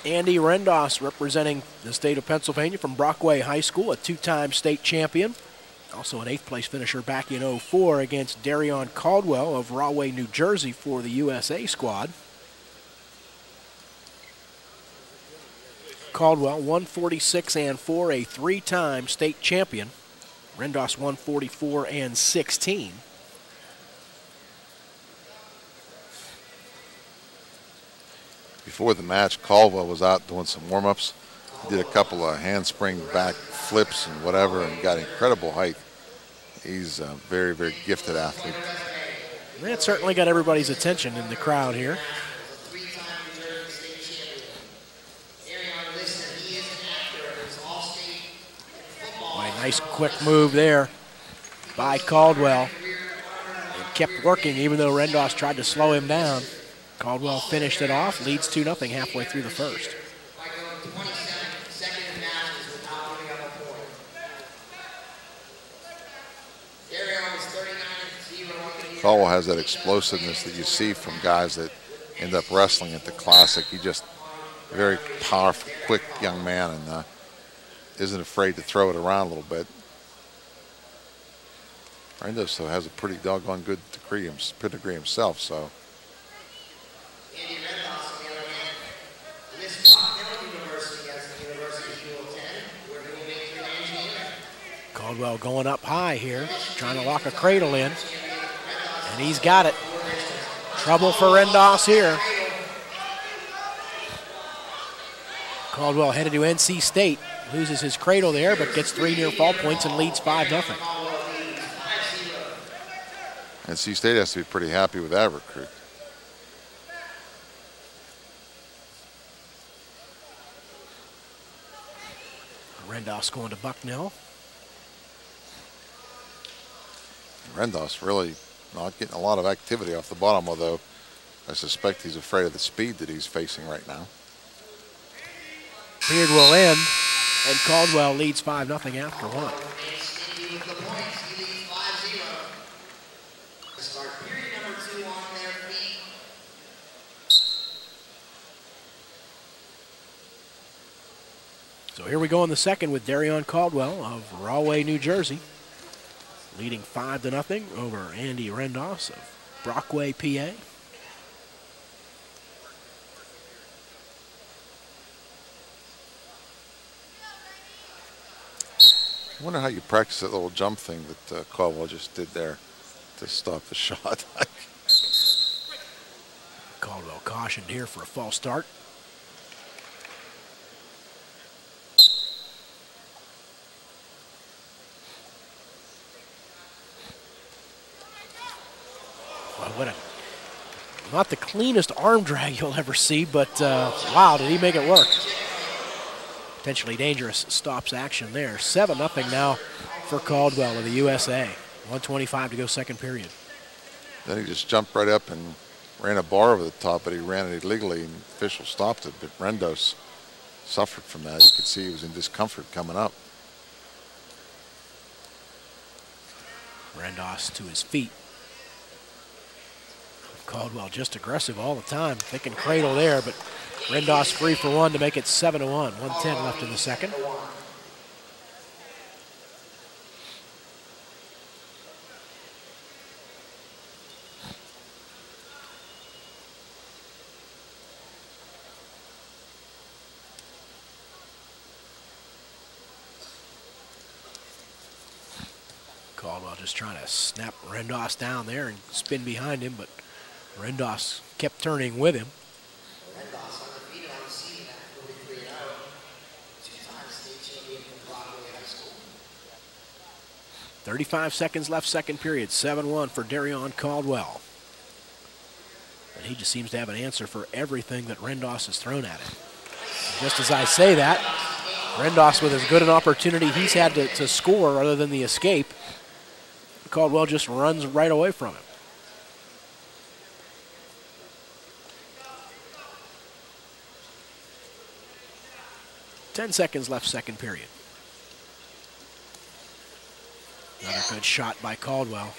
Andy Rendos, representing the state of Pennsylvania from Brockway High School, a two-time state champion. Also an 8th place finisher back in '04 against Darrion Caldwell of Rahway, New Jersey for the USA squad. Caldwell 146-4, a 3-time state champion. Rendos 144-16. Before the match, Caldwell was out doing some warm-ups. Did a couple of handspring back flips and whatever, and got incredible height. He's a very, very gifted athlete. That certainly got everybody's attention in the crowd here. A nice quick move there by Caldwell. And kept working even though Rendos tried to slow him down. Caldwell finished it off, leads 2-0 halfway through the first. Caldwell has that explosiveness that you see from guys that end up wrestling at the Classic. He's just a very powerful, quick young man, and isn't afraid to throw it around a little bit. Rendos, though, has a pretty doggone good pedigree himself, so. Andy Rendos, on the other hand, Miss Bucknell University as the University of Jewel 10, working in major engineering. Caldwell going up high here, trying to lock a cradle in. And he's got it. Trouble for Rendos here. Caldwell headed to NC State, loses his cradle there, but gets 3 near fall points and leads 5-0. NC State has to be pretty happy with that recruit. Rendos going to Bucknell. Rendos really not getting a lot of activity off the bottom, although I suspect he's afraid of the speed that he's facing right now. Period will end, and Caldwell leads 5-0 after one. So here we go in the second with Darrion Caldwell of Rahway, New Jersey, leading 5-0 over Andy Rendos of Brockway, PA. I wonder how you practice that little jump thing that Caldwell just did there to stop the shot. Caldwell cautioned here for a false start. Well, not the cleanest arm drag you'll ever see, but wow, did he make it work. Potentially dangerous stops action there. 7-0 now for Caldwell of the USA. 1:25 to go second period. Then he just jumped right up and ran a bar over the top, but he ran it illegally, and the official stopped it. But Rendos suffered from that. You could see he was in discomfort coming up. Rendos to his feet. Caldwell just aggressive all the time, thinking cradle there, but Rendos free for one to make it 7-1. 1:10 left in the second. Caldwell just trying to snap Rendos down there and spin behind him, but Rendos kept turning with him. 35 seconds left second period. 7-1 for Darrion Caldwell. And he just seems to have an answer for everything that Rendos has thrown at him. Just as I say that, Rendos with as good an opportunity he's had to score other than the escape, Caldwell just runs right away from him. Ten seconds left second period. Another good shot by Caldwell.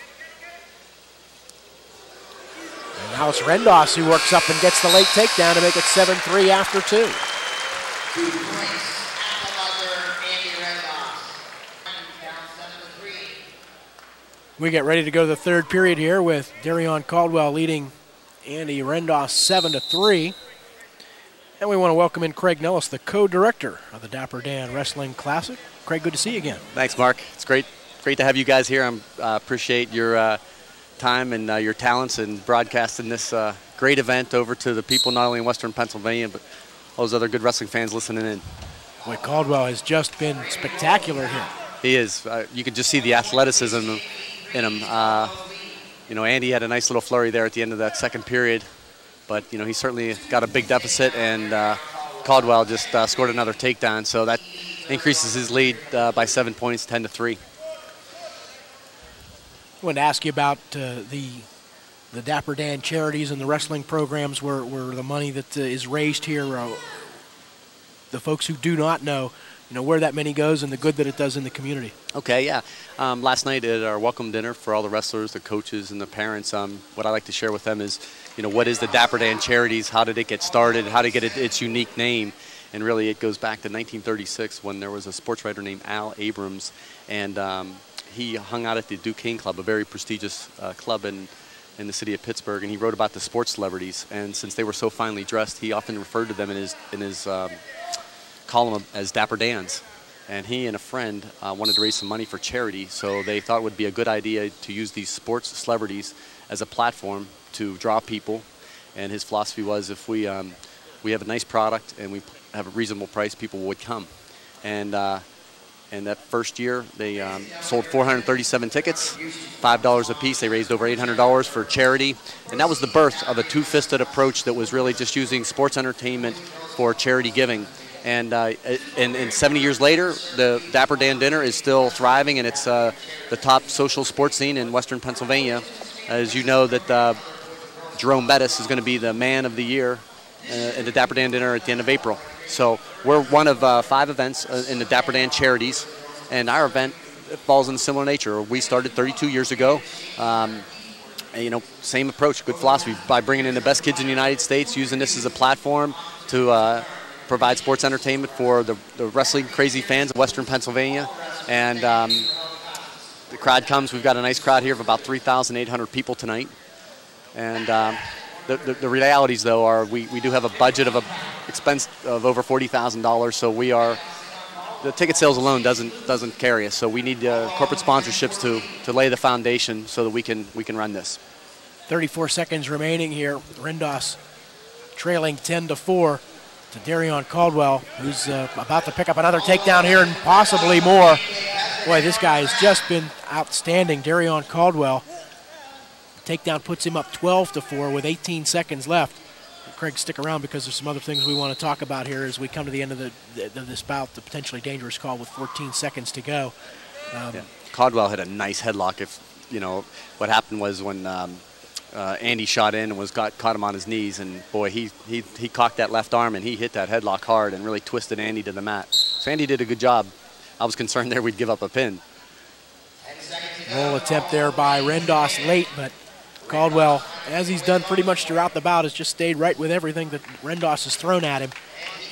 And now it's Rendos who works up and gets the late takedown to make it 7-3 after two. 2 points. All Andy Rendos. Down 7-3. We get ready to go to the third period here with Darrion Caldwell leading Andy Rendos 7-3. And we want to welcome in Craig Nellis, the co-director of the Dapper Dan Wrestling Classic. Craig, good to see you again. Thanks, Mark. It's great to have you guys here. I appreciate your time and your talents in broadcasting this great event over to the people not only in Western Pennsylvania, but all those other good wrestling fans listening in. Boy, Caldwell has just been spectacular here. He is. You can just see the athleticism in him. You know, Andy had a nice little flurry there at the end of that second period, but you know, he certainly got a big deficit, and Caldwell just scored another takedown, so that increases his lead by 7 points, 10-3. I wanted to ask you about the Dapper Dan charities and the wrestling programs where the money that is raised here. The folks who do not know, you know, where that money goes and the good that it does in the community. Okay, yeah. Last night at our welcome dinner for all the wrestlers, the coaches, and the parents, what I like to share with them is, you know, what is the Dapper Dan Charities? How did it get started? How did it get its unique name? And really, it goes back to 1936 when there was a sports writer named Al Abrams, and he hung out at the Duquesne Club, a very prestigious club in the city of Pittsburgh, and he wrote about the sports celebrities. And since they were so finely dressed, he often referred to them in his column as Dapper Dans. And he and a friend wanted to raise some money for charity, so they thought it would be a good idea to use these sports celebrities as a platform to draw people. And his philosophy was, if we have a nice product and we have a reasonable price, people would come. And that first year, they sold 437 tickets, $5 a piece. They raised over $800 for charity. And that was the birth of a two-fisted approach that was really just using sports entertainment for charity giving. And 70 years later, the Dapper Dan Dinner is still thriving, and it's the top social sports scene in Western Pennsylvania. As you know, that Jerome Bettis is going to be the man of the year in the Dapper Dan Dinner at the end of April. So we're one of 5 events in the Dapper Dan Charities, and our event falls in a similar nature. We started 32 years ago. You know, same approach, good philosophy, by bringing in the best kids in the United States, using this as a platform to provide sports entertainment for the wrestling crazy fans of Western Pennsylvania. And the crowd comes. We've got a nice crowd here of about 3,800 people tonight. And the realities, though, are we do have a budget of expense of over $40,000. So the ticket sales alone doesn't carry us. So we need corporate sponsorships to lay the foundation so that we can run this. 34 seconds remaining here. Rendos trailing 10-4 to Darrion Caldwell, who's about to pick up another takedown here and possibly more. Boy, this guy has just been outstanding. Darrion Caldwell. Takedown puts him up 12-4 with 18 seconds left. Craig, stick around because there's some other things we want to talk about here as we come to the end of this bout, the potentially dangerous call with 14 seconds to go. Yeah. Caldwell had a nice headlock. If you know what happened was when Andy shot in and caught him on his knees, and boy, he cocked that left arm and he hit that headlock hard and really twisted Andy to the mat. So Andy did a good job. I was concerned there we'd give up a pin. Roll attempt there by Rendos late, but Caldwell, as he's done pretty much throughout the bout, has just stayed right with everything that Rendos has thrown at him.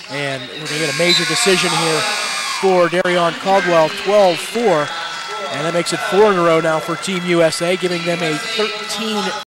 And we're going to get a major decision here for Darrion Caldwell, 12-4. And that makes it 4 in a row now for Team USA, giving them a 13